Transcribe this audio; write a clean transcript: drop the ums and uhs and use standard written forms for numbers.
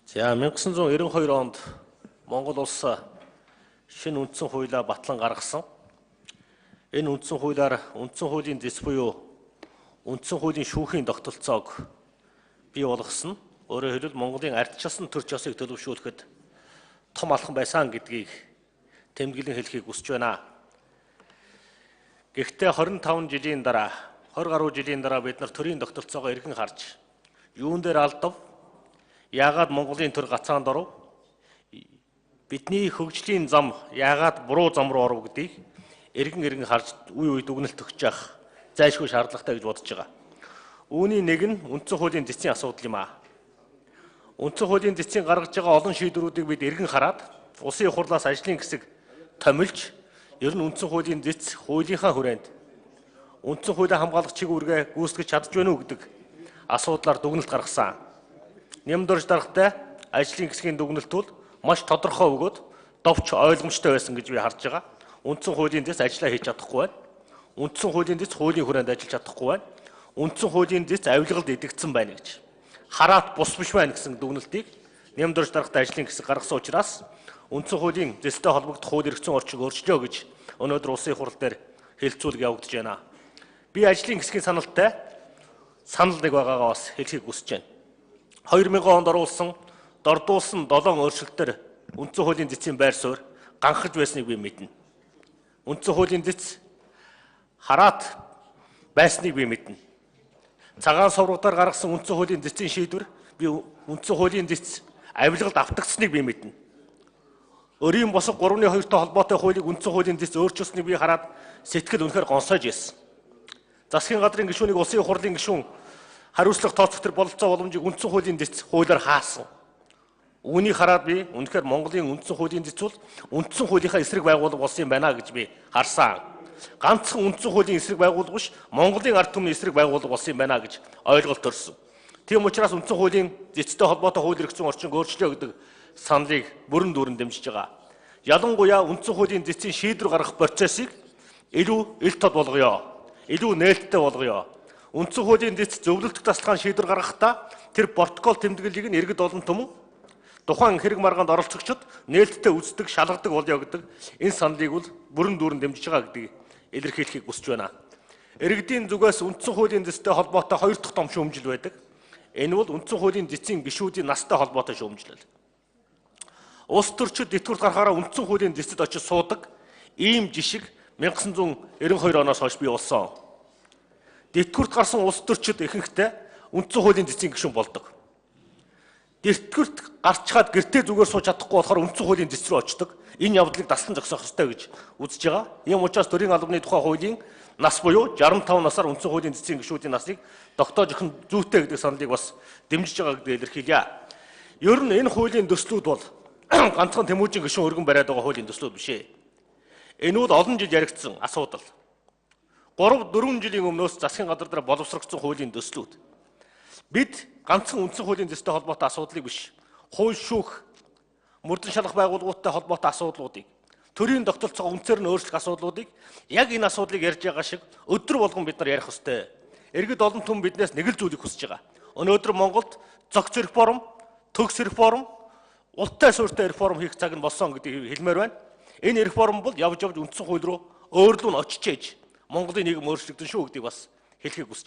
За 1992 онд Монгол улс шинэ үндсэн хуулиа батлан гаргасан. Энэ үндсэн хуулиар үндсэн хуулийн дэс буюу үндсэн хуулийн шүүхийн тогтолцоог бий болгосон. Өөрөөр хэлбэл Монголын ардчилсан төр ёсыг төлөвшүүлэхэд том алхам байсан гэдгийг тэмдэглэн хэлхийг хүсэж байна. Гэхдээ 25 жилийн дараа 20 гаруй жилийн дараа бид нар төрийн тогтолцоогоо эргэн харж юун дээр алдав? Яагаад Монголын төр гацаанд оров? Бидний хөгжлийн зам яагаад буруу зам руу оров гэдгийг эргэн харж үе үед дүгнэлт өгч явах зайлшгүй шаардлагатай гэж бодож байгаа. Үүний нэг нь үндсэн хуулийн дэцийн асуудал юм аа. Үндсэн хуулийн дэцийн гаргаж байгаа олон шийдвэрүүдийг бид эргэн хараад улсын хурлаас ажлын хэсэг томилж ер нь үндсэн хуулийн дэц хуулийнхаа хүрээнд үндсэн хуулийг хамгаалах чиглэлгээ гүйцэтгэж чадж байна уу гэдэг асуудлаар дүгнэлт гаргасан. Нэмдорж даргатай ажлын хэсгийн дүгнэлт бол маш тодорхой өгөөд довч ойлгомжтой байсан гэж би харж байгаа. Үндсэн хуулийн дэс ажиллаа хийж чадахгүй байна. Үндсэн хуулийн дэс хуулийн хүрээнд ажиллаж чадахгүй байна. Үндсэн хуулийн дэс авилгалд идэгдсэн байна гэж хараат бус биш байна гэсэн дүгнэлтийг нэмдорж даргатай ажлын хэсэг гаргасан учраас үндсэн хуулийн дэстэй холбогдох хууль эрх зүйн орчиг өөрчлөө гэж өнөөдөр улсын хурал дээр хэлэлцүүлэг явагдаж байна. Би ажлын хэсгийн саналтай санал нэг байгаагаа бас хэлхийг хүсэж байна. 2000 онд оруулсан дордуулсан 7 өөрчлөлтөөр үндсэн хуулийн дэцийн байр суурь ганхаж байсныг би мэднэ. Үндсэн хуулийн дэц хараат байсныг би мэднэ. Цагаан совруудаар гаргасан үндсэн хуулийн дэцийн шийдвэр би үндсэн хуулийн дэц авилгалд автагдсныг би мэднэ. Өрийн босго 3-2-той холбоотой хуулийг үндсэн хуулийн дэц өөрчилсныг би хараад сэтгэл үнэхээр гонсойж ирсэн. Засгийн газрын гишүүнийг улсын хурлын гишүүн хариуцлага тооцох төр бололцоо боломжийг үндсэн хуулийн дэц хуулиар хаасан. Үүнийг хараад би үнэхээр Монголын үндсэн хуулийн дэц бол үндсэн хуулийнхаа эсрэг байгууллага болсон юм байна гэж би харсан. Ганцхан үндсэн хуулийн эсрэг байгууллага биш, Монголын ард түмний эсрэг байгууллага болсон юм байна гэж ойлголт төрсөн. Тийм учраас үндсэн хуулийн дэцтэй холбоотой хууль эрх зүйн орчин өөрчлөө гэдэг саналыг бүрэн дүүрэн дэмжиж байгаа. Ялангуяа үндсэн хуулийн дэцийн шийдвэр гаргах процессыг илүү ил тод болгоё. Илүү нээлттэй болгоё. Үндсэн хуулийн дэц зөвлөлтөг тасалгаан шийдвэр гаргахдаа тэр протокол тэмдэглэлийг нь иргэд олон түмэн тухайн хэрэг маргаанд оролцогчид нээлттэй үздэг, шалгадаг болё гэдэг энэ саналыг бол бүрэн дүүрэн дэмжиж байгаа гэдгийг илэрхийлэхийг хүсэж байна. Иргэдийн зүгээс үндсэн хуулийн дэцтэй холбоотой хоёр дахь том шүүмжил байдаг. Энэ бол үндсэн хуулийн дэцийн гишүүдийн настай холбоотой шүүмжлэл. Улс төрчид дэтгэврт гарахаараа үндсэн хуулийн дэцэд очиж суудаг ийм жишг 1992 оноос хойш бий болсон. Дэтгэврт гарсан улс төрчид ихэнхдээ үндсэн хуулийн дэцийн гишүүн болдог. Дэтгэврт гарчхаад гэртээ зүгээр сууж чадахгүй болохоор үндсэн хуулийн дэц рүү очдог. Энэ явдлыг даслан зогсоох ёстой гэж үзэж байгаа. Ийм учраас төрийн албаны тухай хуулийн нас буюу 65 насаар үндсэн хуулийн дэцийн гишүүдийн насныг тогтоож өгөх нь зүйтэй гэдэг саналыг бас дэмжиж байгаа гэдгийг илэрхийлье. Ер нь энэ хуулийн төслүүд бол ганцхан Тэмүүжин гишүүн өргөн бариад байгаа хуулийн төслүүд биш ээ. Энэ бол олон жил яригдсан асуудал. 3-4 жилийн өмнөөс засгийн газар дээр боловсрогдсон хуулийн төслүүд. Бид ганцхан үндсэн хуулийн дэстэй холбоотой асуудлыг биш, хууль шүүх, мөрдөн шалгах байгууллагуудтай холбоотой асуудлуудыг, төрийн тогтолцоо үндсээр нь өөрчлөх асуудлуудыг яг энэ асуудлыг ярьж байгаа шиг өдөр болгон бид нар ярих ёстой. Иргэд олон түмэн биднээс нэг л зүйлийг хүсэж байгаа. Өнөөдөр Монголд зохиц реформ, төгс реформ, ултай суурьтай реформ хийх цаг нь болсон гэдгийг хэлмээр байна. Энэ реформ бол явж үндсэн хууль руу өөрлөө нь очиж Монголын нийгэм өөрчлөгдөн шүү гэдгийг бас хэлхийг хүсэж байна.